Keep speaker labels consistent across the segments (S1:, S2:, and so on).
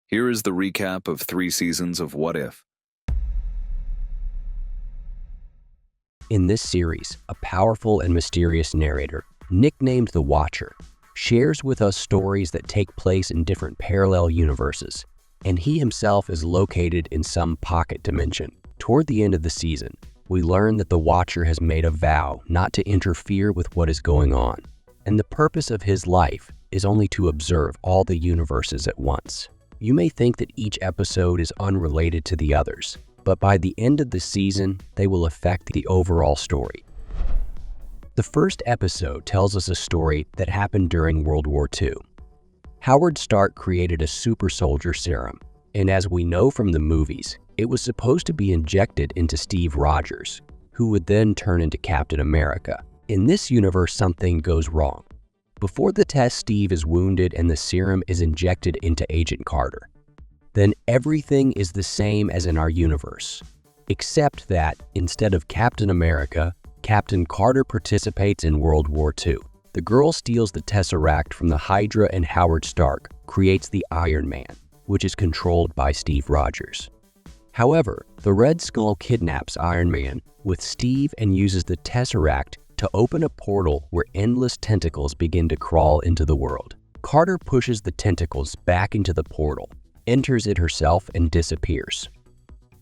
S1: Here is the recap of 3 seasons of What If.
S2: In this series, a powerful and mysterious narrator, nicknamed the Watcher, shares with us stories that take place in different parallel universes, and he himself is located in some pocket dimension. Toward the end of the season, we learn that the Watcher has made a vow not to interfere with what is going on, and the purpose of his life is only to observe all the universes at once. You may think that each episode is unrelated to the others, but by the end of the season, they will affect the overall story. The first episode tells us a story that happened during World War II. Howard Stark created a super soldier serum, and as we know from the movies, it was supposed to be injected into Steve Rogers, who would then turn into Captain America. In this universe, something goes wrong. Before the test, Steve is wounded and the serum is injected into Agent Carter. Then everything is the same as in our universe, except that instead of Captain America, Captain Carter participates in World War II. The girl steals the Tesseract from the Hydra, and Howard Stark creates the Iron Man, which is controlled by Steve Rogers. However, the Red Skull kidnaps Iron Man with Steve and uses the Tesseract to open a portal where endless tentacles begin to crawl into the world. Carter pushes the tentacles back into the portal, enters it herself, and disappears.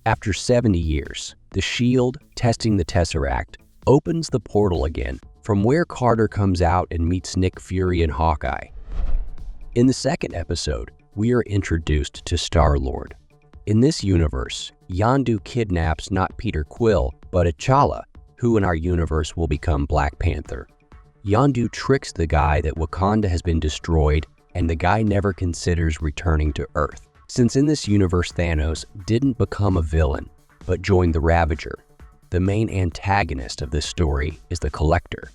S2: After 70 years, the S.H.I.E.L.D., testing the Tesseract, opens the portal again, from where Carter comes out and meets Nick Fury and Hawkeye. In the second episode, we are introduced to Star-Lord. In this universe, Yondu kidnaps not Peter Quill, but T'Challa, who in our universe will become Black Panther. Yondu tricks the guy that Wakanda has been destroyed, and the guy never considers returning to Earth. Since in this universe Thanos didn't become a villain, but joined the Ravager, the main antagonist of this story is the Collector.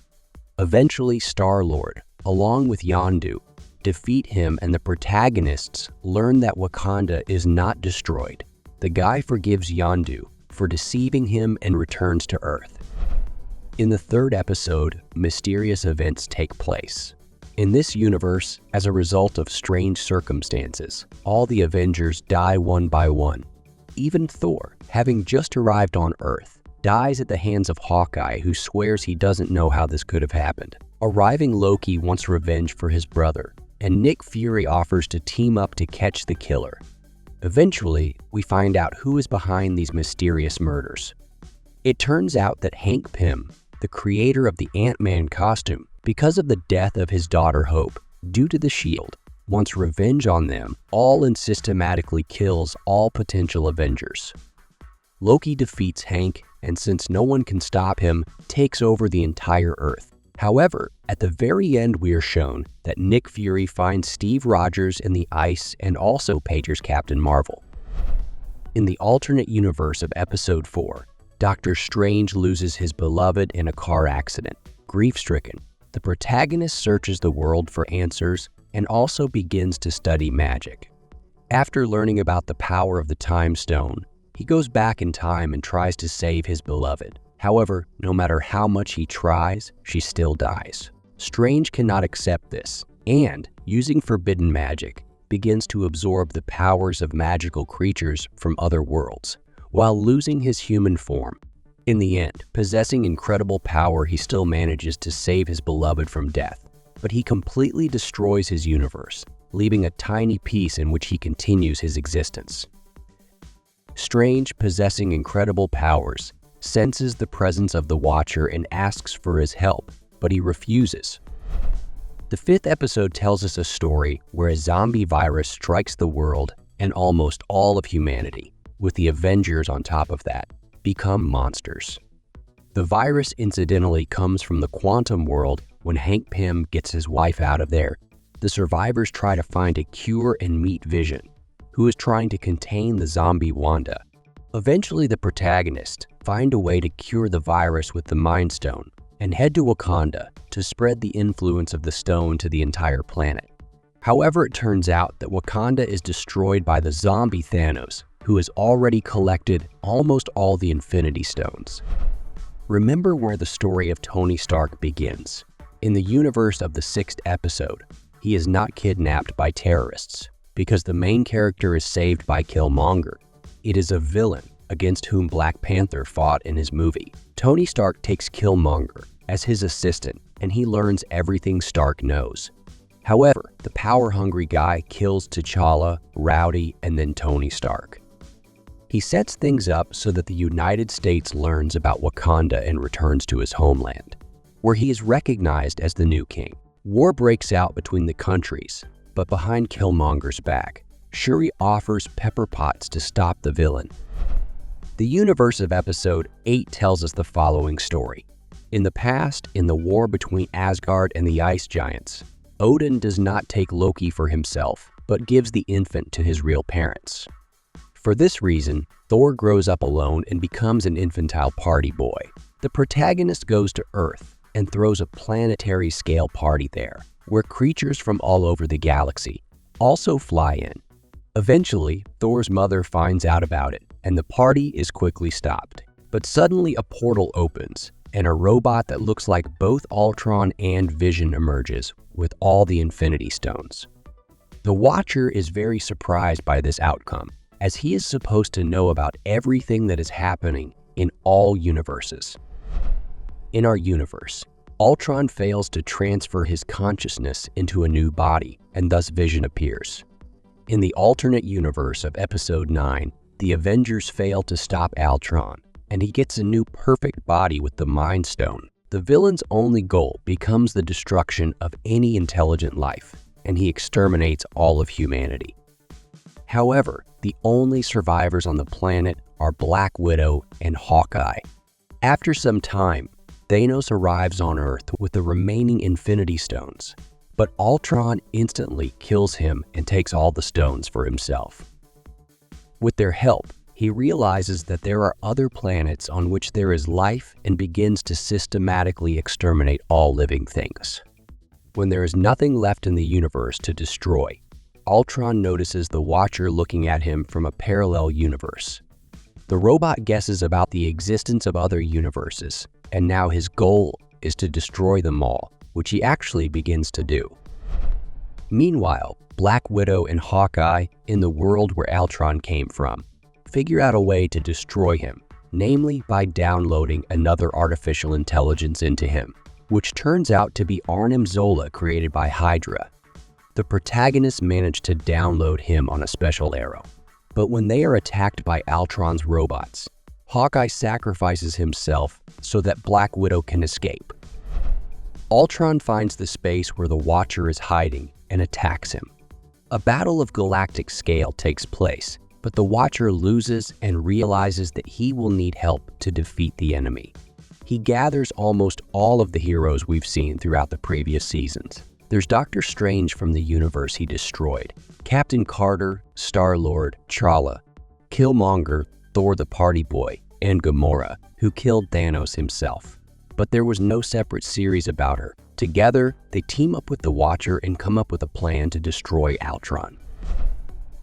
S2: Eventually, Star-Lord, along with Yondu, defeat him, and the protagonists learn that Wakanda is not destroyed. The guy forgives Yondu for deceiving him and returns to Earth. In the third episode, mysterious events take place. In this universe, as a result of strange circumstances, all the Avengers die one by one. Even Thor, having just arrived on Earth, dies at the hands of Hawkeye, who swears he doesn't know how this could have happened. Arriving Loki wants revenge for his brother, and Nick Fury offers to team up to catch the killer. Eventually, we find out who is behind these mysterious murders. It turns out that Hank Pym, the creator of the Ant-Man costume, because of the death of his daughter Hope due to the S.H.I.E.L.D., wants revenge on them all and systematically kills all potential Avengers. Loki defeats Hank, and since no one can stop him, takes over the entire Earth. However, at the very end, we are shown that Nick Fury finds Steve Rogers in the ice and also pagers Captain Marvel. In the alternate universe of Episode 4, Doctor Strange loses his beloved in a car accident. Grief-stricken, the protagonist searches the world for answers and also begins to study magic. After learning about the power of the Time Stone, he goes back in time and tries to save his beloved. However, no matter how much he tries, she still dies. Strange cannot accept this, and, using forbidden magic, begins to absorb the powers of magical creatures from other worlds, while losing his human form. In the end, possessing incredible power, he still manages to save his beloved from death, but he completely destroys his universe, leaving a tiny piece in which he continues his existence. Strange, possessing incredible powers, senses the presence of the Watcher and asks for his help, but he refuses. The fifth episode tells us a story where a zombie virus strikes the world and almost all of humanity, with the Avengers on top of that, become monsters. The virus incidentally comes from the quantum world. When Hank Pym gets his wife out of there, the survivors try to find a cure and meet Vision, who is trying to contain the zombie Wanda. Eventually, the protagonists find a way to cure the virus with the Mind Stone and head to Wakanda to spread the influence of the stone to the entire planet. However, it turns out that Wakanda is destroyed by the zombie Thanos, who has already collected almost all the Infinity Stones. Remember where the story of Tony Stark begins. In the universe of the sixth episode, he is not kidnapped by terrorists because the main character is saved by Killmonger. It is a villain against whom Black Panther fought in his movie. Tony Stark takes Killmonger as his assistant, and he learns everything Stark knows. However, the power-hungry guy kills T'Challa, Rhodey, and then Tony Stark. He sets things up so that the United States learns about Wakanda and returns to his homeland, where he is recognized as the new king. War breaks out between the countries, but behind Killmonger's back, Shuri offers pepper pots to stop the villain. The universe of Episode 8 tells us the following story. In the past, in the war between Asgard and the Ice Giants, Odin does not take Loki for himself, but gives the infant to his real parents. For this reason, Thor grows up alone and becomes an infantile party boy. The protagonist goes to Earth and throws a planetary-scale party there, where creatures from all over the galaxy also fly in. Eventually, Thor's mother finds out about it, and the party is quickly stopped. But suddenly a portal opens, and a robot that looks like both Altron and Vision emerges with all the Infinity Stones. The Watcher is very surprised by this outcome, as he is supposed to know about everything that is happening in all universes. In our universe, Altron fails to transfer his consciousness into a new body, and thus Vision appears. In the alternate universe of Episode 9, the Avengers fail to stop Altron, and he gets a new perfect body with the Mind Stone. The villain's only goal becomes the destruction of any intelligent life, and he exterminates all of humanity. However, the only survivors on the planet are Black Widow and Hawkeye. After some time, Thanos arrives on Earth with the remaining Infinity Stones, but Altron instantly kills him and takes all the stones for himself. With their help, he realizes that there are other planets on which there is life and begins to systematically exterminate all living things. When there is nothing left in the universe to destroy, Altron notices the Watcher looking at him from a parallel universe. The robot guesses about the existence of other universes, and now his goal is to destroy them all, which he actually begins to do. Meanwhile, Black Widow and Hawkeye, in the world where Altron came from, figure out a way to destroy him, namely by downloading another artificial intelligence into him, which turns out to be Arnim Zola created by Hydra. The protagonists manage to download him on a special arrow, but when they are attacked by Altron's robots, Hawkeye sacrifices himself so that Black Widow can escape. Altron finds the space where the Watcher is hiding and attacks him. A battle of galactic scale takes place, but the Watcher loses and realizes that he will need help to defeat the enemy. He gathers almost all of the heroes we've seen throughout the previous seasons. There's Doctor Strange from the universe he destroyed, Captain Carter, Star-Lord, T'Challa, Killmonger, Thor the Party Boy, and Gamora, who killed Thanos himself. But there was no separate series about her. Together, they team up with the Watcher and come up with a plan to destroy Altron.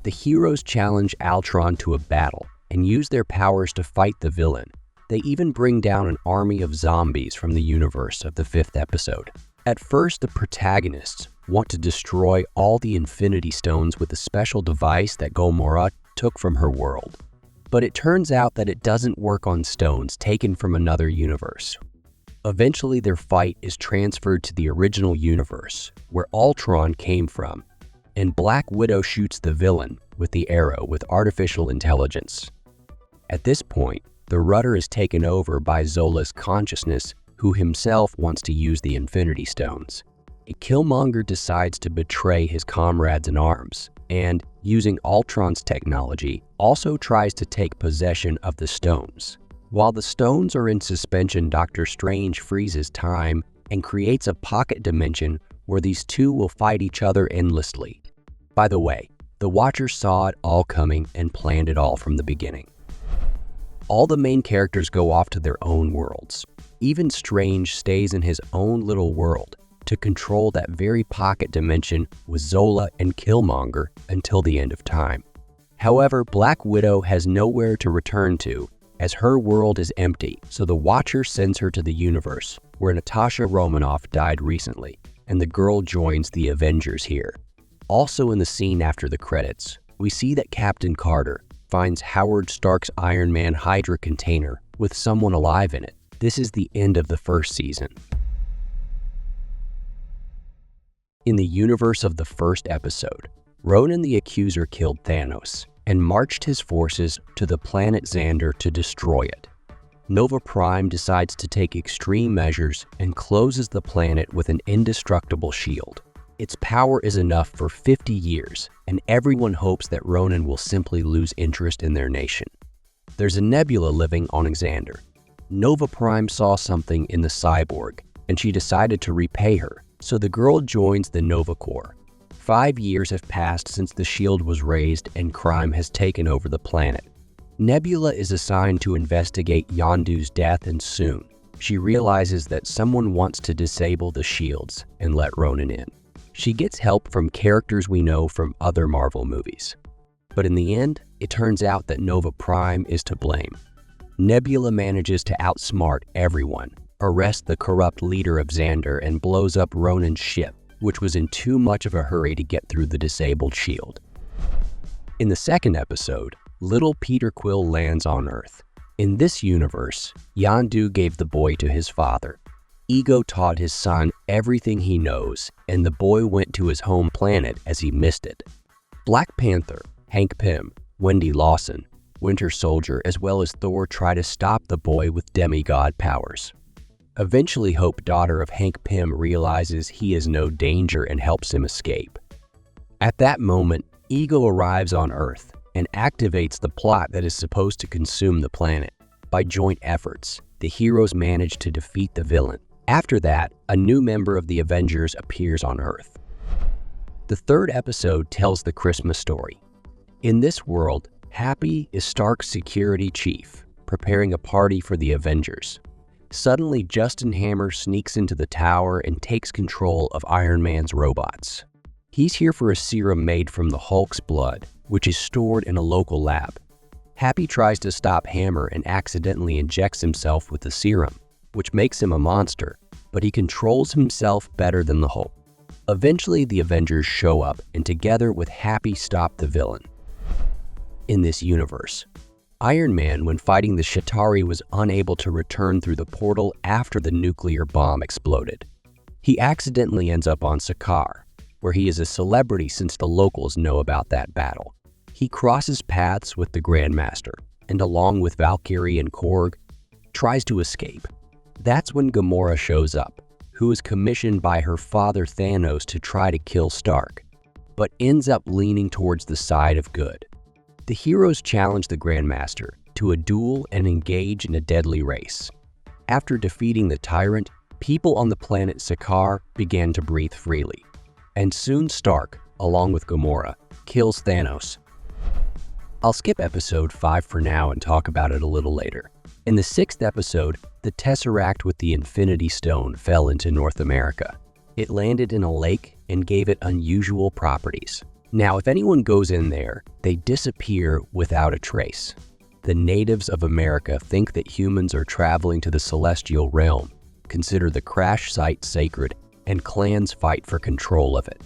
S2: The heroes challenge Altron to a battle and use their powers to fight the villain. They even bring down an army of zombies from the universe of the 5th episode. At first, the protagonists want to destroy all the Infinity Stones with a special device that Gamora took from her world. But it turns out that it doesn't work on stones taken from another universe. Eventually, their fight is transferred to the original universe, where Altron came from, and Black Widow shoots the villain with the arrow with artificial intelligence. At this point, the rudder is taken over by Zola's consciousness, who himself wants to use the Infinity Stones. Killmonger decides to betray his comrades in arms, and, using Altron's technology, also tries to take possession of the stones. While the stones are in suspension, Doctor Strange freezes time and creates a pocket dimension where these two will fight each other endlessly. By the way, the Watcher saw it all coming and planned it all from the beginning. All the main characters go off to their own worlds. Even Strange stays in his own little world to control that very pocket dimension with Zola and Killmonger until the end of time. However, Black Widow has nowhere to return to, as her world is empty, so the Watcher sends her to the universe where Natasha Romanoff died recently, and the girl joins the Avengers here. Also in the scene after the credits, we see that Captain Carter finds Howard Stark's Iron Man Hydra container with someone alive in it. This is the end of the first season. In the universe of the first episode, Ronan the Accuser killed Thanos and marched his forces to the planet Xandar to destroy it. Nova Prime decides to take extreme measures and closes the planet with an indestructible shield. Its power is enough for 50 years, and everyone hopes that Ronan will simply lose interest in their nation. There's a Nebula living on Xandar. Nova Prime saw something in the cyborg, and she decided to repay her, so the girl joins the Nova Corps. 5 years have passed since the shield was raised and crime has taken over the planet. Nebula is assigned to investigate Yondu's death, and soon she realizes that someone wants to disable the shields and let Ronan in. She gets help from characters we know from other Marvel movies. But in the end, it turns out that Nova Prime is to blame. Nebula manages to outsmart everyone, arrest the corrupt leader of Xandar, and blows up Ronan's ship, which was in too much of a hurry to get through the disabled shield. In the second episode, little Peter Quill lands on Earth. In this universe, Yondu gave the boy to his father. Ego taught his son everything he knows, and the boy went to his home planet as he missed it. Black Panther, Hank Pym, Wendy Lawson, Winter Soldier, as well as Thor try to stop the boy with demigod powers. Eventually, Hope, daughter of Hank Pym, realizes he is no danger and helps him escape. At that moment, Ego arrives on Earth and activates the plot that is supposed to consume the planet. By joint efforts, the heroes manage to defeat the villain. After that, a new member of the Avengers appears on Earth. The third episode tells the Christmas story. In this world, Happy is Stark's security chief, preparing a party for the Avengers. Suddenly, Justin Hammer sneaks into the tower and takes control of Iron Man's robots. He's here for a serum made from the Hulk's blood, which is stored in a local lab. Happy tries to stop Hammer and accidentally injects himself with the serum, which makes him a monster, but he controls himself better than the Hulk. Eventually, the Avengers show up and together with Happy stop the villain. In this universe, Iron Man, when fighting the Chitauri, was unable to return through the portal after the nuclear bomb exploded. He accidentally ends up on Sakaar, where he is a celebrity since the locals know about that battle. He crosses paths with the Grandmaster, and along with Valkyrie and Korg, tries to escape. That's when Gamora shows up, who is commissioned by her father Thanos to try to kill Stark, but ends up leaning towards the side of good. The heroes challenge the Grandmaster to a duel and engage in a deadly race. After defeating the tyrant, people on the planet Sakaar began to breathe freely. And soon Stark, along with Gamora, kills Thanos. I'll skip episode 5 for now and talk about it a little later. In the 6th episode, the Tesseract with the Infinity Stone fell into North America. It landed in a lake and gave it unusual properties. Now, if anyone goes in there, they disappear without a trace. The natives of America think that humans are traveling to the celestial realm, consider the crash site sacred, and clans fight for control of it.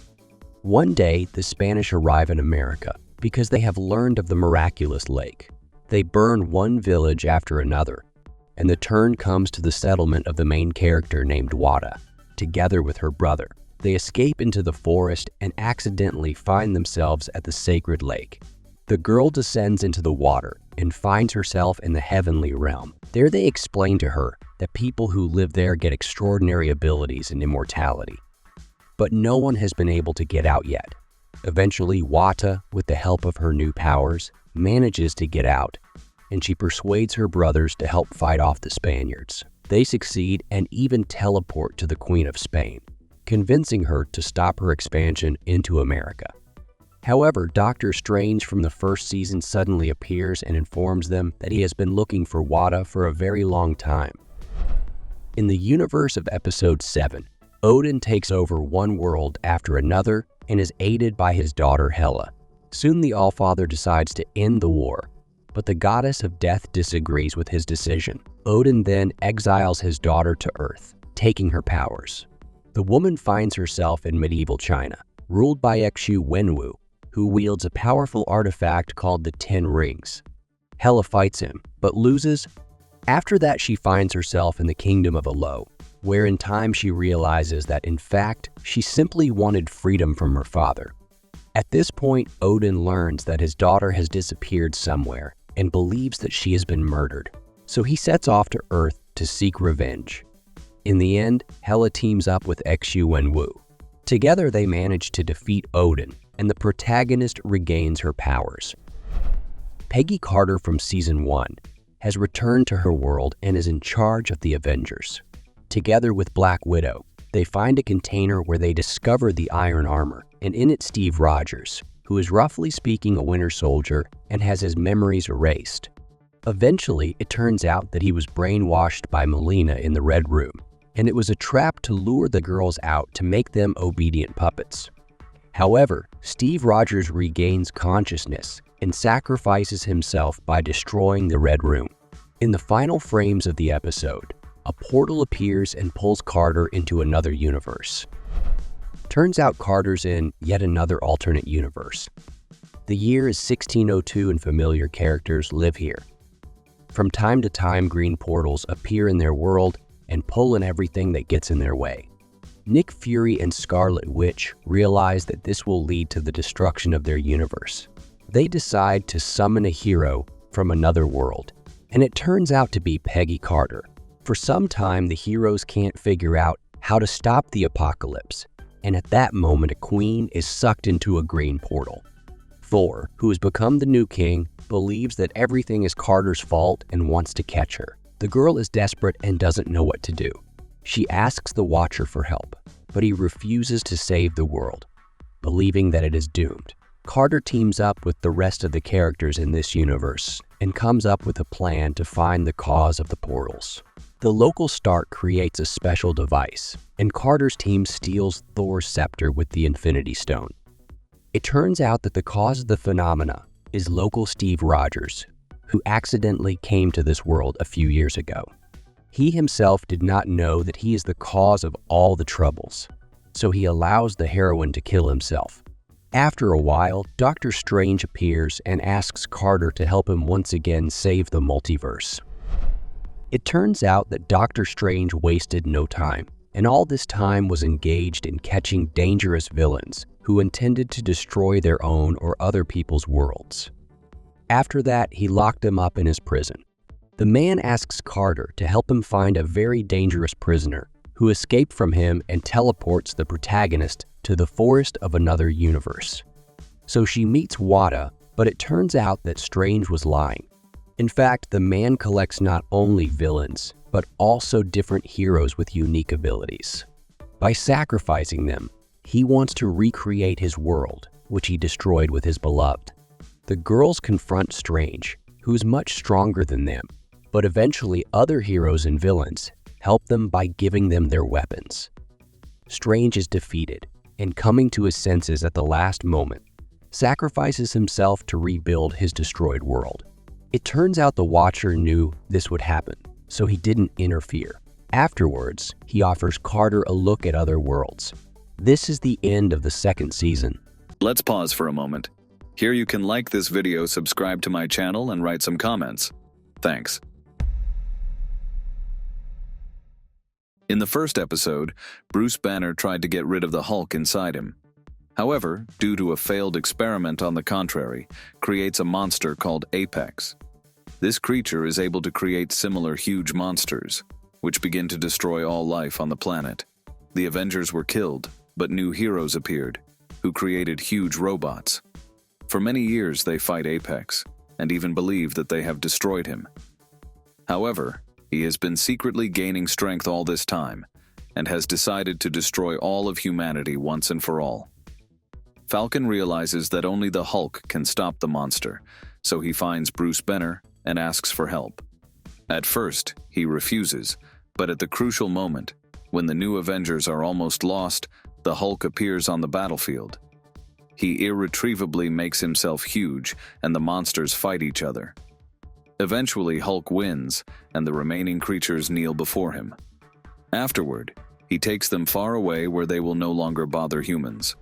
S2: One day, the Spanish arrive in America because they have learned of the miraculous lake. They burn one village after another, and the turn comes to the settlement of the main character named Wanda, together with her brother. They escape into the forest and accidentally find themselves at the sacred lake. The girl descends into the water and finds herself in the heavenly realm. There they explain to her that people who live there get extraordinary abilities and immortality. But no one has been able to get out yet. Eventually, Wata, with the help of her new powers, manages to get out, and she persuades her brothers to help fight off the Spaniards. They succeed and even teleport to the Queen of Spain, convincing her to stop her expansion into America. However, Doctor Strange from the first season suddenly appears and informs them that he has been looking for Wanda for a very long time. In the universe of Episode 7, Odin takes over one world after another and is aided by his daughter Hela. Soon the Allfather decides to end the war, but the goddess of death disagrees with his decision. Odin then exiles his daughter to Earth, taking her powers. The woman finds herself in medieval China, ruled by Xu Wenwu, who wields a powerful artifact called the 10 Rings. Hela fights him, but loses. After that, she finds herself in the kingdom of Alo, where in time she realizes that in fact, she simply wanted freedom from her father. At this point, Odin learns that his daughter has disappeared somewhere and believes that she has been murdered, so he sets off to Earth to seek revenge. In the end, Hela teams up with Xu Wenwu. Together, they manage to defeat Odin, and the protagonist regains her powers. Peggy Carter from Season 1 has returned to her world and is in charge of the Avengers. Together with Black Widow, they find a container where they discover the iron armor, and in it Steve Rogers, who is roughly speaking a Winter Soldier and has his memories erased. Eventually, it turns out that he was brainwashed by Melina in the Red Room, and it was a trap to lure the girls out to make them obedient puppets. However, Steve Rogers regains consciousness and sacrifices himself by destroying the Red Room. In the final frames of the episode, a portal appears and pulls Carter into another universe. Turns out Carter's in yet another alternate universe. The year is 1602 and familiar characters live here. From time to time, green portals appear in their world and pull in everything that gets in their way. Nick Fury and Scarlet Witch realize that this will lead to the destruction of their universe. They decide to summon a hero from another world, and it turns out to be Peggy Carter. For some time, the heroes can't figure out how to stop the apocalypse, and at that moment, a queen is sucked into a green portal. Thor, who has become the new king, believes that everything is Carter's fault and wants to catch her. The girl is desperate and doesn't know what to do. She asks the Watcher for help, but he refuses to save the world, believing that it is doomed. Carter teams up with the rest of the characters in this universe and comes up with a plan to find the cause of the portals. The local Stark creates a special device, and Carter's team steals Thor's scepter with the Infinity Stone. It turns out that the cause of the phenomena is local Steve Rogers, who accidentally came to this world a few years ago. He himself did not know that he is the cause of all the troubles, so he allows the heroine to kill himself. After a while, Doctor Strange appears and asks Carter to help him once again save the multiverse. It turns out that Doctor Strange wasted no time, and all this time was engaged in catching dangerous villains who intended to destroy their own or other people's worlds. After that, he locked them up in his prison. The man asks Carter to help him find a very dangerous prisoner who escaped from him and teleports the protagonist to the forest of another universe. So she meets Wanda, but it turns out that Strange was lying. In fact, the man collects not only villains, but also different heroes with unique abilities. By sacrificing them, he wants to recreate his world, which he destroyed with his beloved. The girls confront Strange, who is much stronger than them, but eventually other heroes and villains help them by giving them their weapons. Strange is defeated, and coming to his senses at the last moment, sacrifices himself to rebuild his destroyed world. It turns out the Watcher knew this would happen, so he didn't interfere. Afterwards, he offers Carter a look at other worlds. This is the end of the second season.
S1: Let's pause for a moment. Here you can like this video, subscribe to my channel, and write some comments. Thanks. In the first episode, Bruce Banner tried to get rid of the Hulk inside him. However, due to a failed experiment on the contrary, creates a monster called Apex. This creature is able to create similar huge monsters, which begin to destroy all life on the planet. The Avengers were killed, but new heroes appeared, who created huge robots. For many years they fight Apex, and even believe that they have destroyed him. However, he has been secretly gaining strength all this time, and has decided to destroy all of humanity once and for all. Falcon realizes that only the Hulk can stop the monster, so he finds Bruce Banner and asks for help. At first, he refuses, but at the crucial moment, when the new Avengers are almost lost, the Hulk appears on the battlefield. He irretrievably makes himself huge, and the monsters fight each other. Eventually, Hulk wins, and the remaining creatures kneel before him. Afterward, he takes them far away where they will no longer bother humans.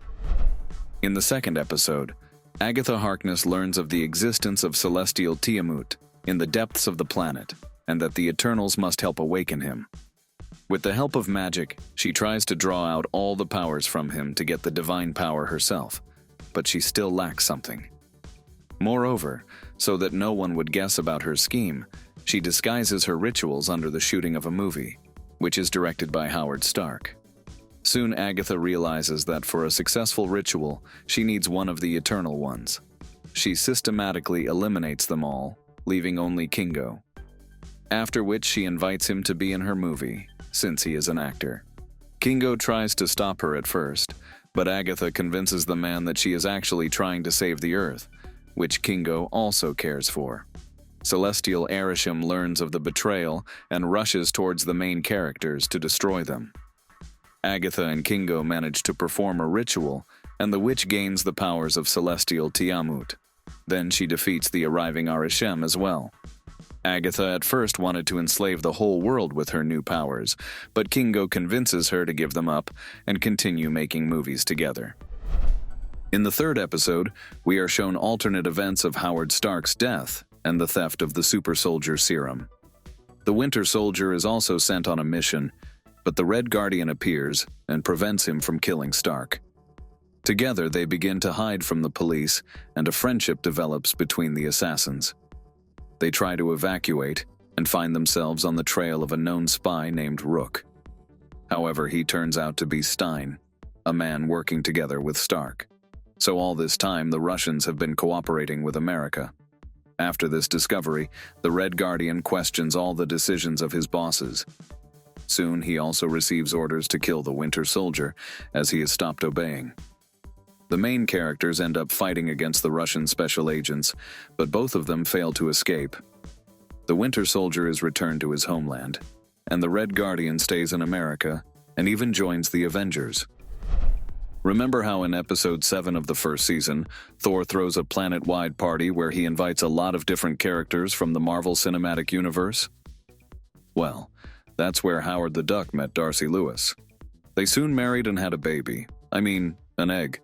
S1: In the second episode, Agatha Harkness learns of the existence of celestial Tiamut in the depths of the planet, and that the Eternals must help awaken him. With the help of magic, she tries to draw out all the powers from him to get the divine power herself, but she still lacks something. Moreover, so that no one would guess about her scheme, she disguises her rituals under the shooting of a movie, which is directed by Howard Stark. Soon Agatha realizes that for a successful ritual, she needs one of the Eternal Ones. She systematically eliminates them all, leaving only Kingo. After which she invites him to be in her movie, since he is an actor. Kingo tries to stop her at first, but Agatha convinces the man that she is actually trying to save the Earth, which Kingo also cares for. Celestial Arishem learns of the betrayal and rushes towards the main characters to destroy them. Agatha and Kingo manage to perform a ritual, and the witch gains the powers of celestial Tiamut. Then she defeats the arriving Arishem as well. Agatha at first wanted to enslave the whole world with her new powers, but Kingo convinces her to give them up and continue making movies together. In the third episode, we are shown alternate events of Howard Stark's death and the theft of the super soldier serum. The Winter Soldier is also sent on a mission, but the Red Guardian appears and prevents him from killing Stark. Together, they begin to hide from the police, and a friendship develops between the assassins. They try to evacuate and find themselves on the trail of a known spy named Rook. However, he turns out to be Stein, a man working together with Stark. So all this time, the Russians have been cooperating with America. After this discovery, the Red Guardian questions all the decisions of his bosses. Soon, he also receives orders to kill the Winter Soldier, as he has stopped obeying. The main characters end up fighting against the Russian special agents, but both of them fail to escape. The Winter Soldier is returned to his homeland, and the Red Guardian stays in America and even joins the Avengers. Remember how in episode 7 of the first season, Thor throws a planet-wide party where he invites a lot of different characters from the Marvel Cinematic Universe? Well, that's where Howard the Duck met Darcy Lewis. They soon married and had a baby. An egg.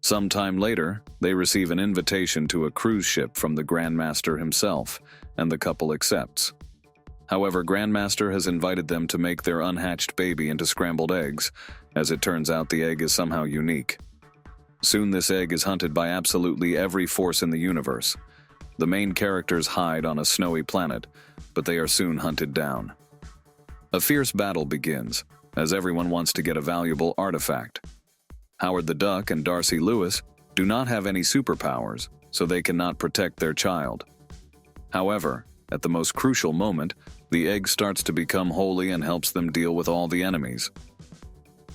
S1: Sometime later, they receive an invitation to a cruise ship from the Grandmaster himself, and the couple accepts. However, Grandmaster has invited them to make their unhatched baby into scrambled eggs. As it turns out, the egg is somehow unique. Soon this egg is hunted by absolutely every force in the universe. The main characters hide on a snowy planet, but they are soon hunted down. A fierce battle begins, as everyone wants to get a valuable artifact. Howard the Duck and Darcy Lewis do not have any superpowers, so they cannot protect their child. However, at the most crucial moment, the egg starts to become holy and helps them deal with all the enemies.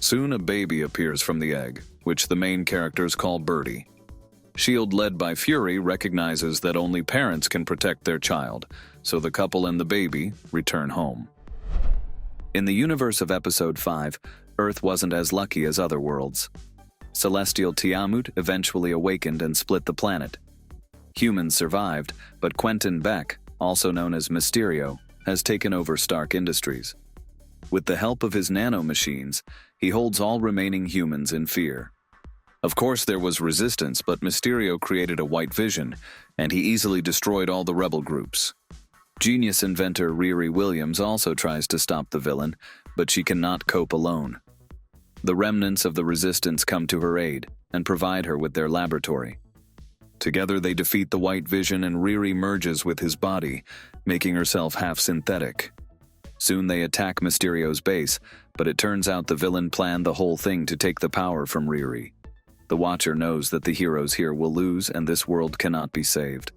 S1: Soon a baby appears from the egg, which the main characters call Birdie. S.H.I.E.L.D., led by Fury, recognizes that only parents can protect their child, so the couple and the baby return home. In the universe of Episode 5, Earth wasn't as lucky as other worlds. Celestial Tiamut eventually awakened and split the planet. Humans survived, but Quentin Beck, also known as Mysterio, has taken over Stark Industries. With the help of his nanomachines, he holds all remaining humans in fear. Of course, there was resistance, but Mysterio created a white vision, and he easily destroyed all the rebel groups. Genius inventor Riri Williams also tries to stop the villain, but she cannot cope alone. The remnants of the resistance come to her aid and provide her with their laboratory. Together they defeat the White Vision, and Riri merges with his body, making herself half-synthetic. Soon they attack Mysterio's base, but it turns out the villain planned the whole thing to take the power from Riri. The Watcher knows that the heroes here will lose and this world cannot be saved.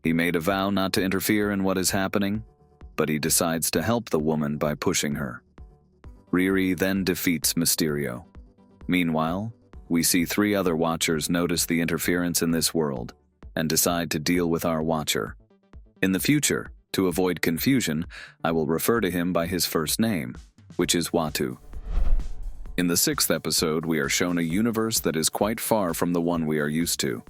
S1: He made a vow not to interfere in what is happening, but he decides to help the woman by pushing her. Riri then defeats Mysterio. Meanwhile, we see 3 other Watchers notice the interference in this world and decide to deal with our Watcher. In the future, to avoid confusion, I will refer to him by his first name, which is Watu. In the 6th episode, we are shown a universe that is quite far from the one we are used to.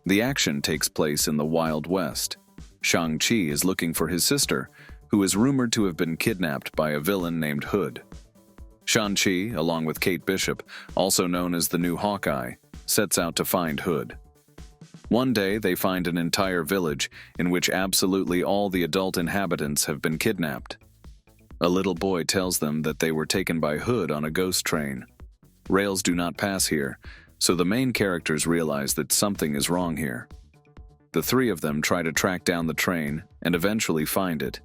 S1: The action takes place in the Wild West. Shang-Chi is looking for his sister, who is rumored to have been kidnapped by a villain named Hood. Shang-Chi, along with Kate Bishop, also known as the new Hawkeye, sets out to find Hood. One day, they find an entire village in which absolutely all the adult inhabitants have been kidnapped. A little boy tells them that they were taken by Hood on a ghost train. Rails do not pass here, so the main characters realize that something is wrong here. The three of them try to track down the train and eventually find it.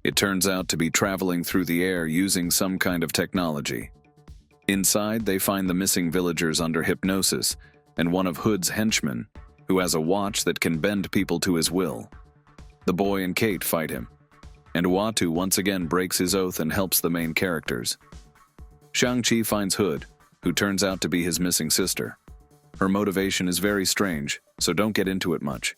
S1: It turns out to be traveling through the air using some kind of technology. Inside, they find the missing villagers under hypnosis and one of Hood's henchmen, who has a watch that can bend people to his will. The boy and Kate fight him, and Uatu once again breaks his oath and helps the main characters. Shang-Chi finds Hood, who turns out to be his missing sister. Her motivation is very strange, so don't get into it much.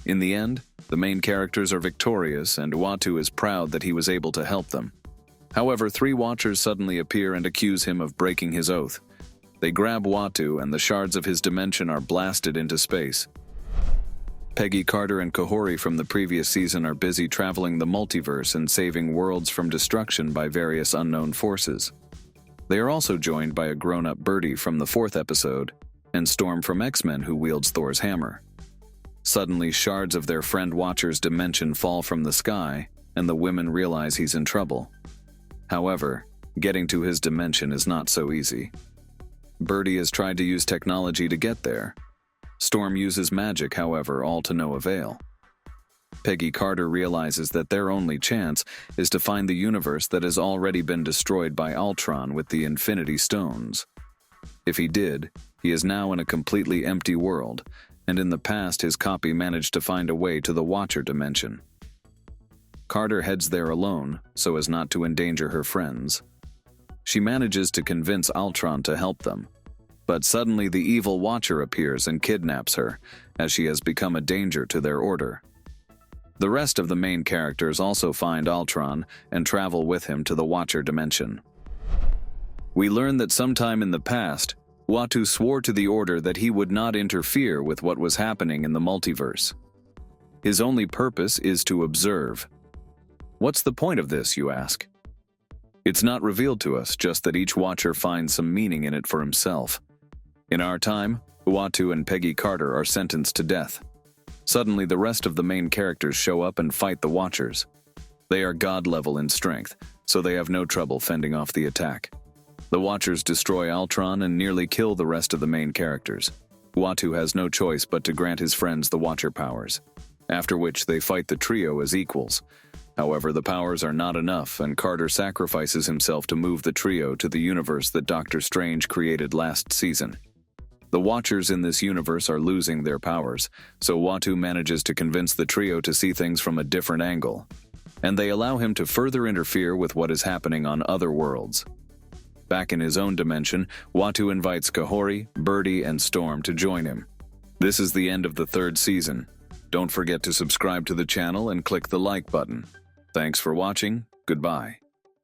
S1: In the end, the main characters are victorious, and Uatu is proud that he was able to help them. However, three Watchers suddenly appear and accuse him of breaking his oath. They grab Uatu, and the shards of his dimension are blasted into space. Peggy Carter and Kahori from the previous season are busy traveling the multiverse and saving worlds from destruction by various unknown forces. They are also joined by a grown-up Birdie from the 4th episode, and Storm from X-Men who wields Thor's hammer. Suddenly, shards of their friend Watcher's dimension fall from the sky, and the women realize he's in trouble. However, getting to his dimension is not so easy. Birdie has tried to use technology to get there. Storm uses magic, however, all to no avail. Peggy Carter realizes that their only chance is to find the universe that has already been destroyed by Altron with the Infinity Stones. If he did, he is now in a completely empty world, and in the past his copy managed to find a way to the Watcher dimension. Carter heads there alone, so as not to endanger her friends. She manages to convince Altron to help them, but suddenly the evil Watcher appears and kidnaps her, as she has become a danger to their order. The rest of the main characters also find Altron and travel with him to the Watcher dimension. We learn that sometime in the past, Uatu swore to the Order that he would not interfere with what was happening in the multiverse. His only purpose is to observe. What's the point of this, you ask? It's not revealed to us, just that each Watcher finds some meaning in it for himself. In our time, Uatu and Peggy Carter are sentenced to death. Suddenly, the rest of the main characters show up and fight the Watchers. They are god-level in strength, so they have no trouble fending off the attack. The Watchers destroy Altron and nearly kill the rest of the main characters. Uatu has no choice but to grant his friends the Watcher powers, after which they fight the trio as equals. However, the powers are not enough, and Carter sacrifices himself to move the trio to the universe that Doctor Strange created last season. The Watchers in this universe are losing their powers, so Uatu manages to convince the trio to see things from a different angle, and they allow him to further interfere with what is happening on other worlds. Back in his own dimension, Uatu invites Kahori, Birdie, and Storm to join him. This is the end of the 3rd season. Don't forget to subscribe to the channel and click the like button. Thanks for watching. Goodbye.